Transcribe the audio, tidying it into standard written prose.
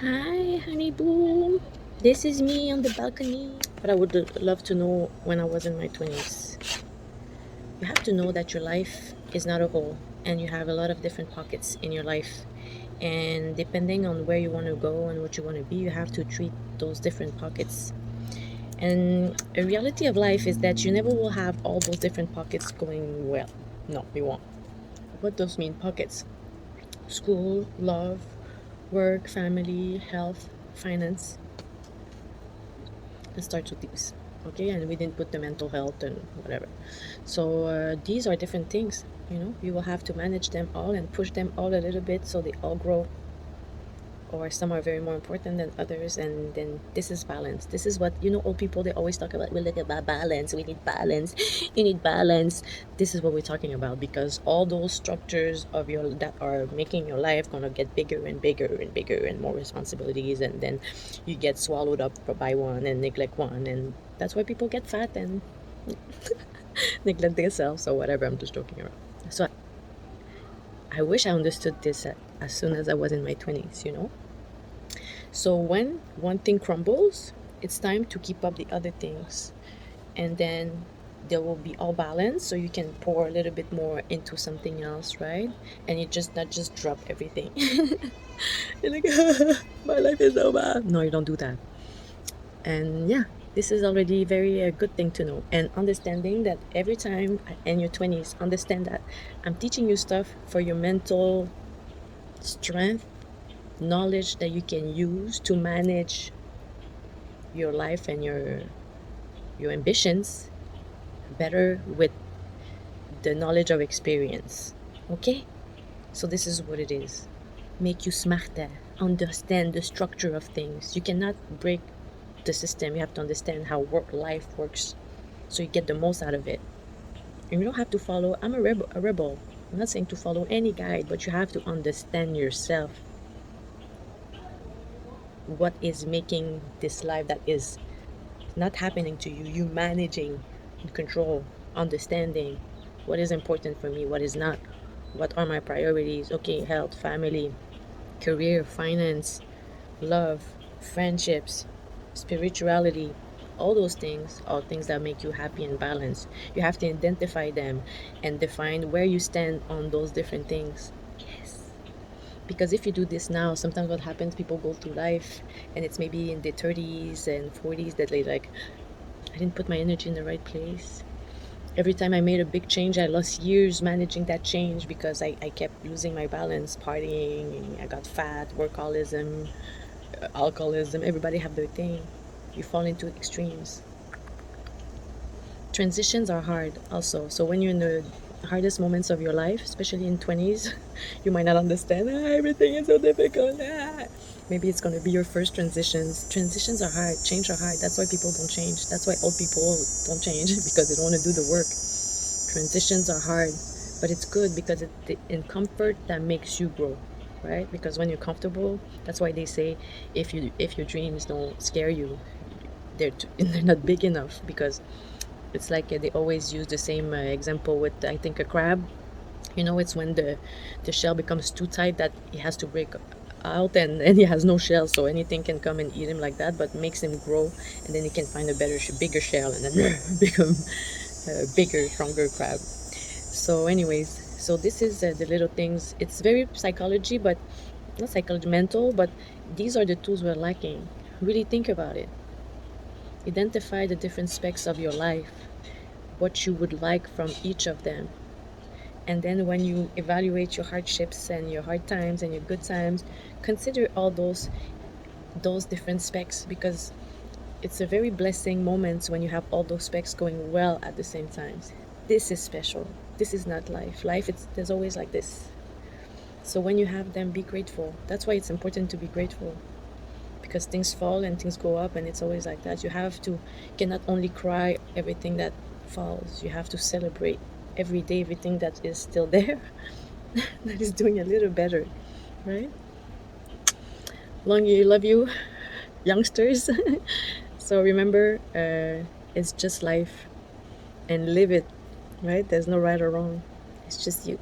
Hi, honey boo. This is me on the balcony. But I would love to know when I was in my 20s. You have to know that your life is not a whole, and you have a lot of different pockets in your life. And depending on where you want to go and what you want to be, you have to treat those different pockets. And a reality of life is that you never will have all those different pockets going well. No, you won't. What those mean pockets? School, love, work, family, health, finance. Let's start with these. Okay, and we didn't put the mental health and whatever. So these are different things. You will have to manage them all and push them all a little bit so they all grow, or some are very more important than others. And then this is balance. This is what old people, they always talk about. We look about balance. We need balance. You need balance. This is what we're talking about, because all those structures of your that are making your life gonna get bigger and bigger and bigger and more responsibilities, and then you get swallowed up by one and neglect one, and that's why people get fat and neglect themselves or whatever. I'm just joking around. So I wish I understood this as soon as I was in my 20s. So when one thing crumbles, it's time to keep up the other things. And then they will be all balanced, so you can pour a little bit more into something else, right? And you just not just drop everything. You're like, my life is over. No, you don't do that. And yeah, this is already very a good thing to know. And understanding that every time in your 20s, understand that I'm teaching you stuff for your mental strength, knowledge that you can use to manage your life and your ambitions better with the knowledge of experience. Okay? So this is what it is. Make you smarter. Understand the structure of things. You cannot break the system. You have to understand how life works, so you get the most out of it. And you don't have to follow. I'm a rebel. I'm not saying to follow any guide, but you have to understand yourself. What is making this life that is not happening to you, you managing in control, understanding what is important for me, what is not, what are my priorities. Okay, health, family, career, finance, love, friendships, spirituality, all those things are things that make you happy and balanced. You have to identify them and define where you stand on those different things. Yes. Because if you do this now, sometimes what happens, people go through life and it's maybe in their 30s and 40s that they like, I didn't put my energy in the right place. Every time I made a big change, I lost years managing that change because I kept losing my balance, partying, I got fat, workaholism, alcoholism. Everybody have their thing. You fall into extremes. Transitions are hard also. So when you're in the hardest moments of your life, especially in 20s, you might not understand, everything is so difficult. Maybe it's going to be your first transitions. Transitions are hard. Change are hard. That's why people don't change. That's why old people don't change because they don't want to do the work. Transitions are hard, but it's good because in comfort that makes you grow, right? Because when you're comfortable, that's why they say if your dreams don't scare you, they're not big enough, because it's like they always use the same example with, I think, a crab. It's when the shell becomes too tight that he has to break out, and he has no shell, so anything can come and eat him like that, but makes him grow, and then he can find a better, bigger shell, and then become a bigger, stronger crab. So, anyways, so this is the little things. It's very psychology, but not psychology, mental, but these are the tools we're lacking. Really think about it. Identify the different specs of your life, what you would like from each of them. And then when you evaluate your hardships and your hard times and your good times, consider all those different specs, because it's a very blessing moment when you have all those specs going well at the same time. This is special. This is not life. Life, there's always like this. So when you have them, be grateful. That's why it's important to be grateful, because things fall and things go up, and it's always like that. You cannot only cry everything that falls. You have to celebrate every day everything that is still there, that is doing a little better, right? Long you, love you, youngsters. So remember, it's just life, and live it, right? There's no right or wrong. It's just you.